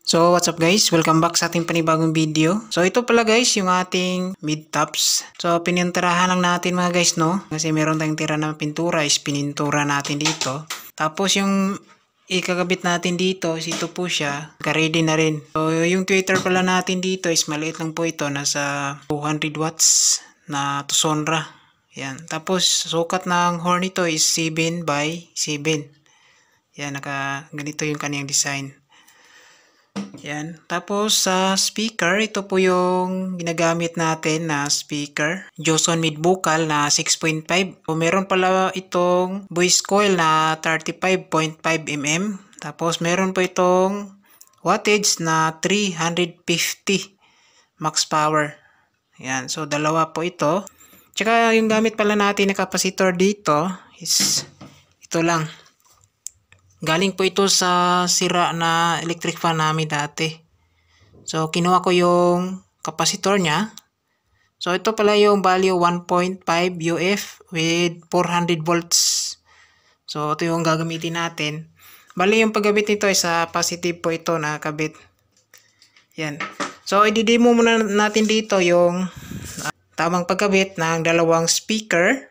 So what's up guys, welcome back sa ating panibagong video. So ito pala guys yung ating mid tops. So pininturahan lang natin mga guys, no, kasi meron tayong tira na pintura, is pinintura natin dito. Tapos yung ikakabit natin dito is ito po siya, ready na rin. So yung tweeter pala natin dito is maliit lang po ito, nasa 200 watts na Tosonra. Yan. Tapos sukat ng horn nito is 7 by 7. Yan, ganito yung kaniyang design. Yan. Tapos sa speaker, ito po yung ginagamit natin na speaker. Joson mid vocal na 6.5. So, meron pala itong voice coil na 35.5 mm. Tapos meron po itong wattage na 350 max power. Yan. So dalawa po ito. Tsaka yung gamit pala natin na capacitor dito is ito lang. Galing po ito sa sira na electric fan namin dati. So, kinuha ko yung capacitor niya. So, ito pala yung value 1.5 UF with 400 volts. So, ito yung gagamitin natin. Bali, yung paggamit nito ay sa positive po ito na kabit. Yan. So, i-demo muna natin dito yung tamang pagkabit ng dalawang speaker.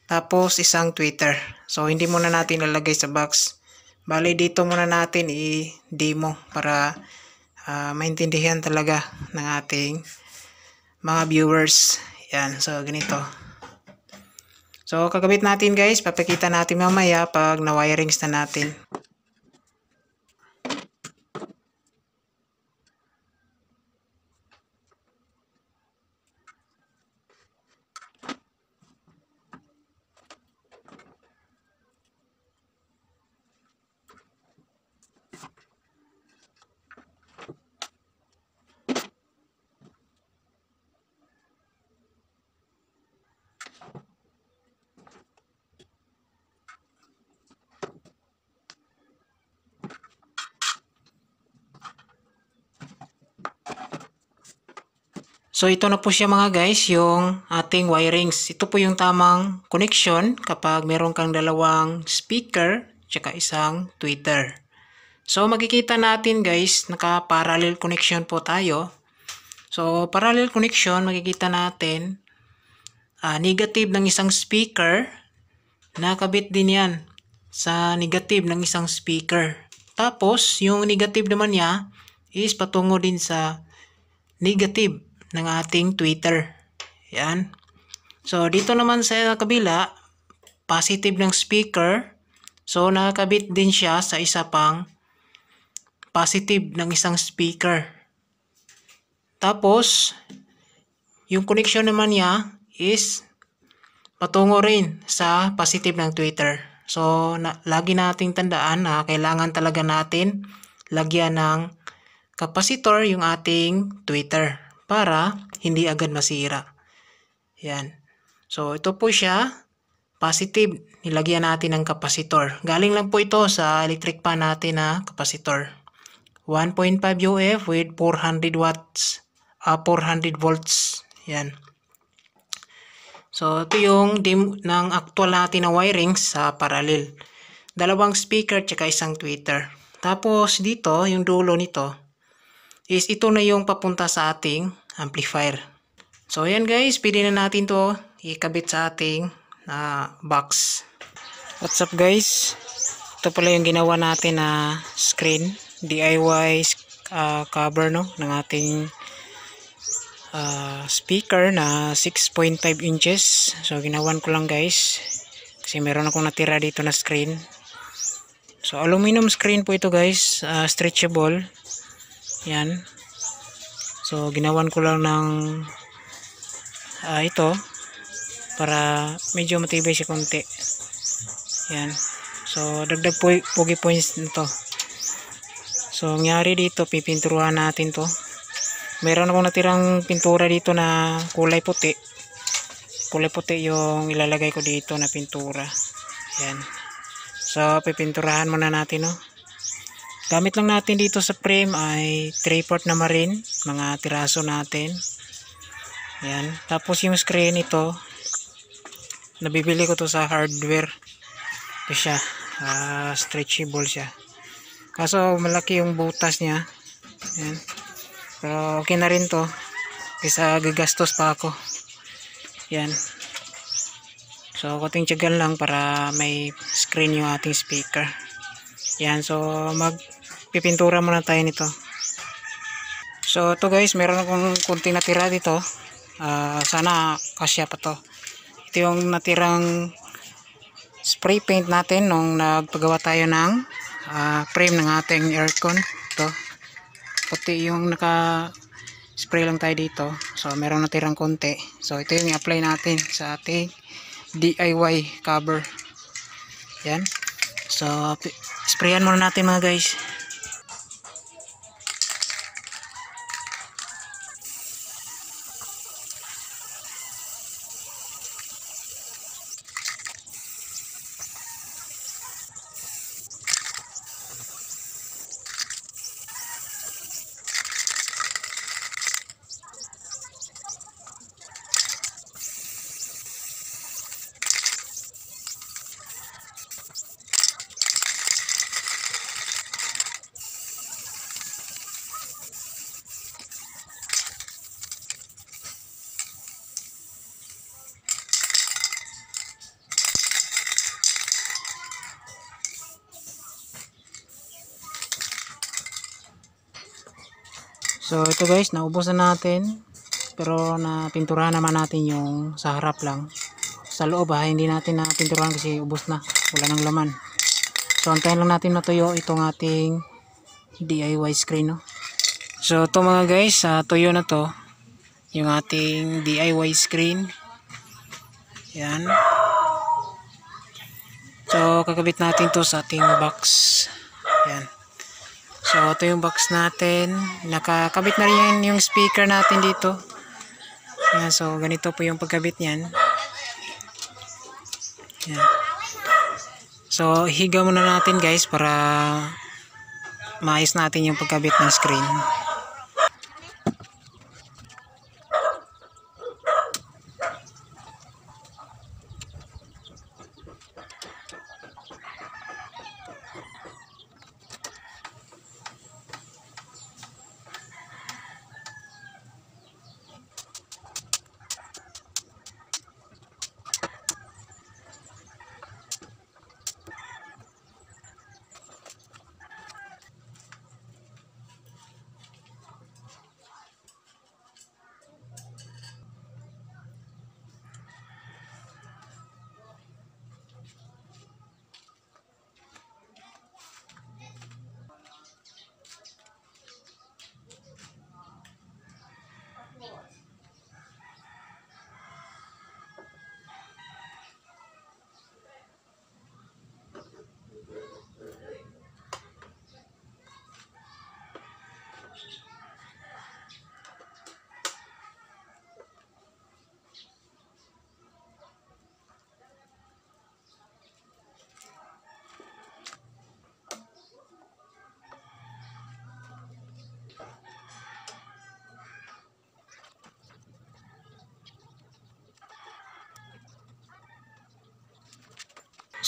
Tapos isang tweeter. So hindi muna natin lalagay sa box. Bali dito muna natin i-demo para maintindihan talaga ng ating mga viewers. Yan. So ganito. So kakabit natin guys. Papakita natin mamaya pag na-wirings na natin. So ito na po siya mga guys, yung ating wirings. Ito po yung tamang connection kapag meron kang dalawang speaker tsaka isang tweeter. So makikita natin guys, naka-parallel connection po tayo. So parallel connection, makikita natin negative ng isang speaker, nakabit din yan sa negative ng isang speaker. Tapos yung negative naman niya is patungo din sa negative ng ating tweeter. Yan. So dito naman sa kabila, positive ng speaker. So nakakabit din siya sa isa pang positive ng isang speaker. Tapos yung connection naman niya is patungo rin sa positive ng tweeter. So lagi nating tandaan na kailangan talaga natin lagyan ng capacitor yung ating tweeter para hindi agad masira. Yan. So ito po siya, positive, nilagyan natin ng capacitor. Galing lang po ito sa electric fan natin na capacitor. 1.5 UF with 400 watts, 400 volts. Yan. So ito yung ng actual natin na wiring sa parallel. Dalawang speaker tsaka isang tweeter. Tapos dito, yung dulo nito is ito na yung papunta sa ating amplifier. So ayan guys, pwede na natin to ikabit sa ating box. What's up guys? Ito pala yung ginawa natin na screen, DIY cover no ng ating speaker na 6.5 inches. So ginawan ko lang guys kasi meron akong natira dito na screen. So aluminum screen po ito guys, stretchable. Yan. So ginawan ko lang ng ito para medyo matibay siya konti. Yan. So dagdag pogi points nito. So nangyari dito, pipinturuhan natin to. Meron akong natirang pintura dito na kulay puti. Kulay puti yung ilalagay ko dito na pintura. Yan. So pipinturahan muna natin no. Gamit lang natin dito sa frame ay 3/4 na marine, mga tiraso natin. Yan. Tapos yung screen ito, nabibili ko to sa hardware. Ito siya, stretchable siya. Kaso malaki yung butas niya. Yan. Pero okay na rin to. Kaysa gagastos pa ako. Yan. So kuting tiyagan lang para may screen yung ating speaker. Yan. So magpipintura muna tayo nito. So ito guys, meron akong kunting natira dito. Sana kasya pa to. Ito yung natirang spray paint natin nung nagpagawa tayo ng frame ng ating aircon. Ito. Puti yung naka spray lang tayo dito. So meron natirang konti. So ito yung i-apply natin sa ating DIY cover. Yan. So sprayan muna natin mga guys. So ito guys, naubos na natin. Pero napinturahan naman natin yung sa harap lang. Sa loob hindi natin napinturahan kasi ubos na. Wala nang laman. So antayin lang natin matuyo itong ating DIY screen. No? So ito mga guys, tuyo na to. Yung ating DIY screen. Yan. So kakabit natin to sa ating box. Yan. So ito yung box natin. Nakakabit na rin yung speaker natin dito. Yan, so ganito po yung pagkabit niyan. Yan. So higa muna natin guys para maayos natin yung pagkabit ng screen.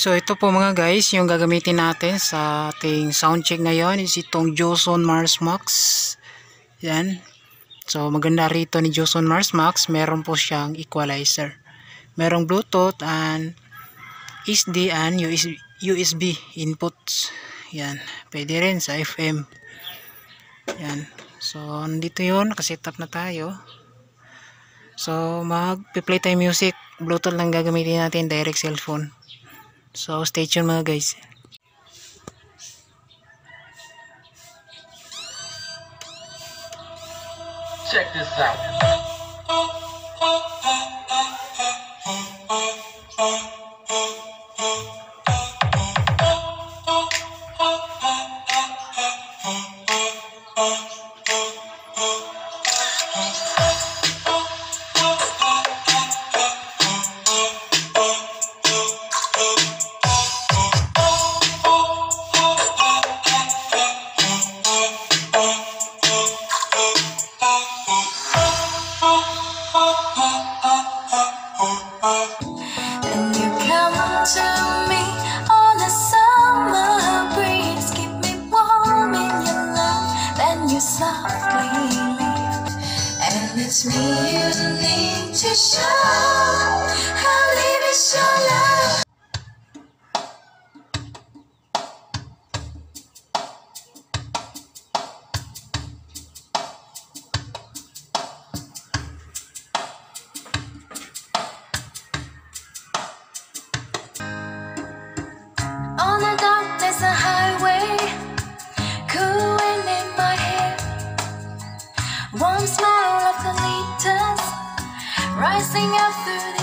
So ito po mga guys, yung gagamitin natin sa ating sound check ngayon is itong Joson Mars Max. Yan. So maganda rito ni Joson Mars Max, meron po siyang equalizer. Merong Bluetooth and SD and USB inputs. Yan. Pwede rin sa FM. Yan. So nandito yun, nakaset up na tayo. So mag-play tayo music. Bluetooth lang gagamitin natin, direct cellphone. So stay tuned mga guys. Check this out. softly, and it's me you need to show. How deep is your love? On the dark there's a highway, cool wind in my hair, warm smell of the liters rising up through the